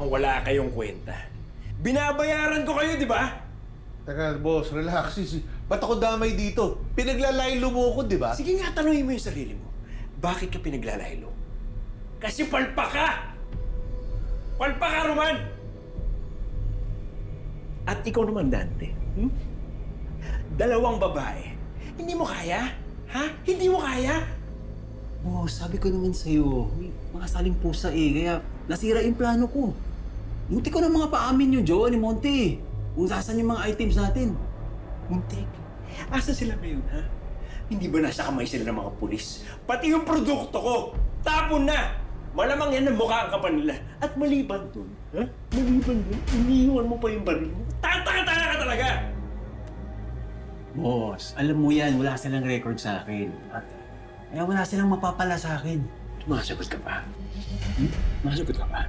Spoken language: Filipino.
wala kayong kwenta. Binabayaran ko kayo, di ba? Teka, boss, relax. Ba't ako damay dito? Pinaglalaylo mo ko, di ba? Sige nga, tanungin mo yung sarili mo. Bakit ka pinaglalaylo? Kasi palpak ka! Palpak ka, Roman! At ikaw naman, Dante. Dalawang babae. Hindi mo kaya? Ha? Hindi mo kaya? Boss, sabi ko naman sa'yo, may mga saling pusa kaya nasira yung plano ko. Munti ko na mga paamin yung Joe ni Monty. Kung saan yung mga items natin. Muntik. Asa sila ngayon, ha? Hindi ba nasa kamay sila ng mga pulis? Pati yung produkto ko, tapon na! Malamang yan ang mukha ang kapal nila. At maliban dun, ha? Maliban dun, iniiwan mo pa yung baril mo. Tataka-taka ka talaga! Boss, alam mo yan, wala silang record sa akin. At kaya wala silang mapapala sa akin. Masagot ka pa? Masagot ka pa?